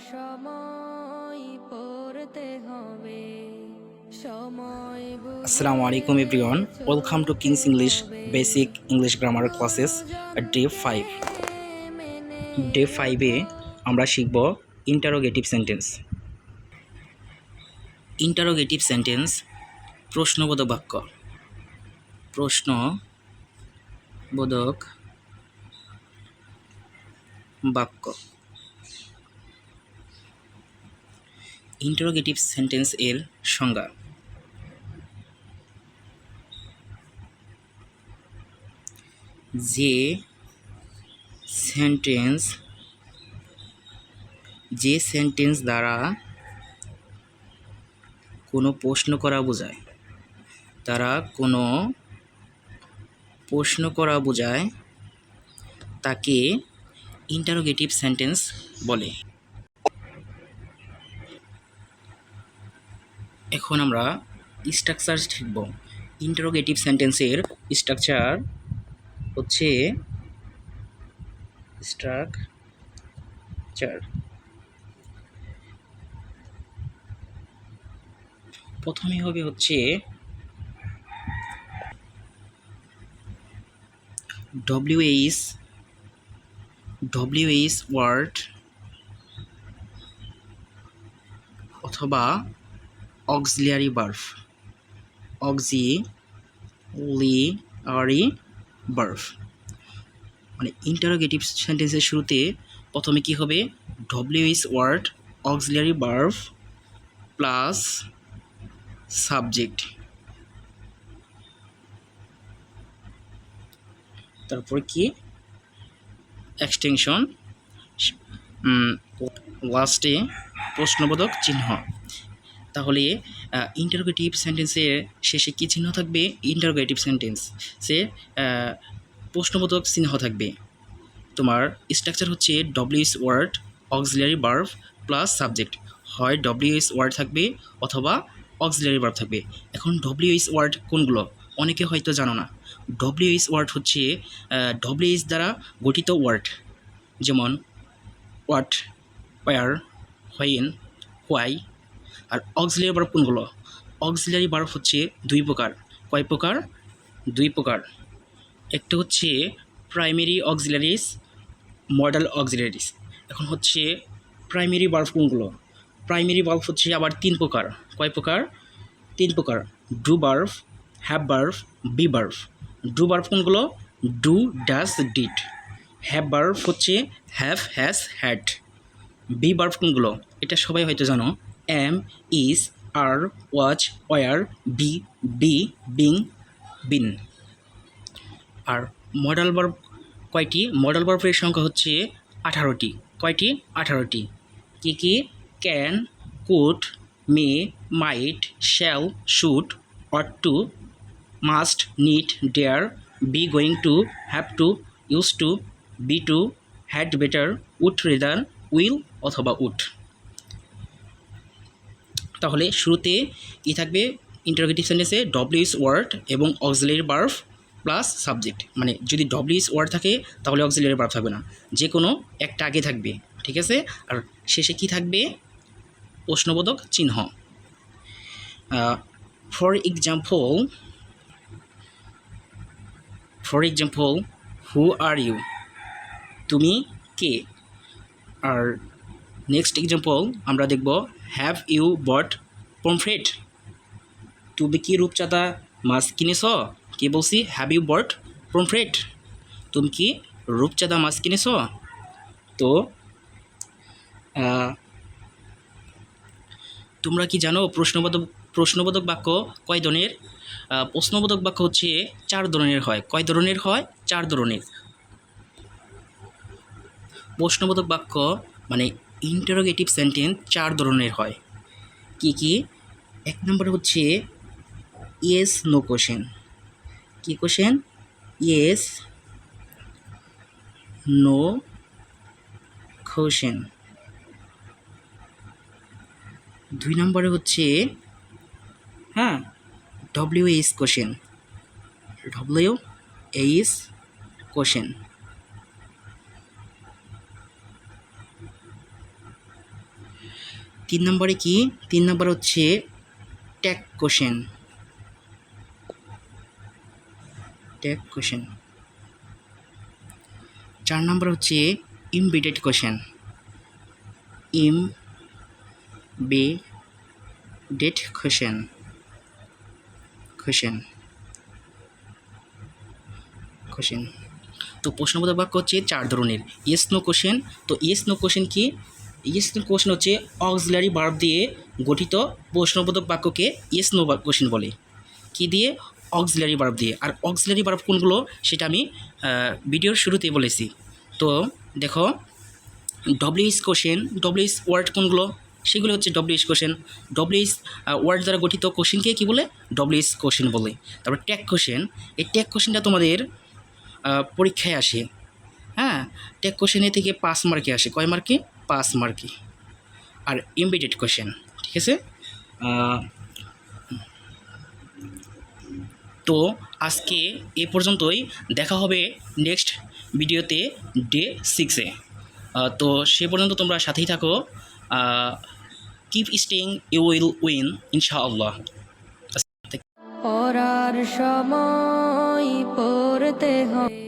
সময় পড়তে হবে, সময় Assalamu বুঝে alaikum everyone. Welcome to King's চলতে English হবে, Basic English Grammar Classes Day 5. মেনে Day 5 এ আমরা শিখব ইন্টারোগেটিভ সেন্টেন্স। ইন্টারোগেটিভ সেন্টেন্স প্রশ্নবোধক বাক্য। প্রশ্নবোধক বাক্য। ইন্টারোগেটিভ সেন্টেন্স এর সংজ্ঞা। যে সেন্টেন্স দ্বারা কোনো প্রশ্ন করা বোঝায়, তাকে ইন্টারোগেটিভ সেন্টেন্স বলে। এখন আমরা স্ট্রাকচার শিখব। ইন্টারোগেটিভ সেন্টেন্সের স্ট্রাকচার হচ্ছে প্রথমে হবে হচ্ছে WH ওয়ার্ড অথবা অক্সিলিয়ারি ভার্ব। মানে ইন্টারোগেটিভ সেন্টেন্সের শুরুতে প্রথমে কি হবে? WH word, auxiliary verb plus subject. তারপর কি? এক্সটেনশন, লাস্টে প্রশ্নবোধক চিহ্ন। তাহলে ইন্টারোগেটিভ সেন্টেন্সের শেষে কী চিহ্ন থাকবে? ইন্টারোগেটিভ সেন্টেন্সে প্রশ্নবোধক চিহ্ন থাকবে। তোমার স্ট্রাকচার হচ্ছে WH word, auxiliary verb plus subject. হয় WH ওয়ার্ড থাকবে অথবা অক্সিলিয়ারি ভার্ব থাকবে। এখন WH ওয়ার্ড কোনগুলো? অনেকে হয়তো জানো না। WH ওয়ার্ড হচ্ছে WH দ্বারা গঠিত ওয়ার্ড, যেমন হোয়াট, ওয়ার, হোয়েন, হোয়াই। আর অক্সিলিয়ারি ভার্ব কোনগুলো? অক্সিলিয়ারি ভার্ব হচ্ছে দুই প্রকার। কয় প্রকার? দুই প্রকার। একটা হচ্ছে প্রাইমারি অক্সিলারিস, মডেল অক্সিলারিস। এখন হচ্ছে প্রাইমারি ভার্ব কোনগুলো? প্রাইমারি ভার্ব হচ্ছে আবার তিন প্রকার। কয় প্রকার? তিন প্রকার। Do verb, have verb, be verb. Do verb কোনগুলো? Do, does, did. Have verb হচ্ছে have, has, had. Be verb কোনগুলো? এটা সবাই হয়তো জানো। Am, is, are, was, were, be, being, been. আর মডেল ভার্ব কয়টি? মডেল ভার্বের সংখ্যা হচ্ছে 18টি। কয়টি? 18টি। কি কি? Can, could, may, might, shall, should, ought to, must, need, dare, be going to, have to, use to, be to, had better, would rather, will অথবা উড। তাহলে শুরুতে কী থাকবে? ইন্টারোগেটিভ সেন্টেন্সে WH ওয়ার্ড এবং অক্সিলিয়ারি ভার্ব প্লাস সাবজেক্ট। মানে যদি WH word থাকে তাহলে অক্সিলিয়ারি ভার্ব থাকবে না, যে কোনো একটা আগে থাকবে, ঠিক আছে? আর শেষে কি থাকবে? প্রশ্নবোধক চিহ্ন। For example, who are you? তুমি কে? আর নেক্সট এক্সাম্পল আমরা দেখব, হ্যাভ ইউ বট পমফ্রেট? তুমি কি রূপচাঁদা মাছ কিনেছ? কি বলছি? Have you bought pomfret? তুমি কি রূপচাঁদা মাছ কিনেছ? তো তোমরা কি জানো প্রশ্নবোধক বাক্য কয় ধরনের? প্রশ্নবোধক বাক্য হচ্ছে 4 ধরনের হয়। কয় ধরনের হয়? 4 ধরনের। প্রশ্নবোধক বাক্য মানে ইন্টারোগেটিভ সেন্টেন্স 4 ধরনের হয়। কি কি? এক নম্বরে হচ্ছে ইয়েস নো কোশ্চেন। কি কোশ্চেন? Yes no question. 2 নম্বরে হচ্ছে WH কোশ্চেন। WH question. 3 নম্বরে কি? 3 নম্বর হচ্ছে ট্যাগ কোশ্চেন। Tag question. 4 নম্বর হচ্ছে embedded question. Embedded question. Question. তো প্রশ্নবোধক বাক্য হচ্ছে 4 ধরনের। Yes no question. তো ইয়েস নো কোশ্চেন কি? ইয়েস নো কোশ্চেন হচ্ছে অক্সিলারি ভার্ব দিয়ে গঠিত প্রশ্নবোধক বাক্যকে ইয়েস নো কোশ্চেন বলে। কি দিয়ে? অক্সিলারি ভার্ব দিয়ে। আর অক্সিলারি ভার্ব কোনগুলো সেটা আমি ভিডিওর শুরুতেই বলেছি। তো দেখো, ডব্লিউএইচ কোশ্চেন, ডব্লিউএইচ ওয়ার্ড কোনগুলো? সেগুলো হচ্ছে ডব্লিউএইচ কোশ্চেন। ডব্লিউএইচ ওয়ার্ড দ্বারা গঠিত কোশ্চেনকে কী বলে? ডব্লিউএইচ কোশ্চেন বলে। তারপর ট্যাগ কোশ্চেন। এই ট্যাগ কোশ্চেনটা তোমাদের পরীক্ষায় আসে। হ্যাঁ, ট্যাগ কোশ্চেনে থেকে 5 মার্কে আসে। কয় মার্কে? 5 মার্কে। আর এমবেডেড কোশ্চেন, ঠিক আছে। তো আজকে এ পর্যন্তই। দেখা হবে নেক্সট ভিডিওতে ডে 6-এ। তো সে পর্যন্ত তোমরা সাথেই থাকো। Keep staying, you will win ইনশাআল্লাহ। পড়ার সময় পড়তে হবে।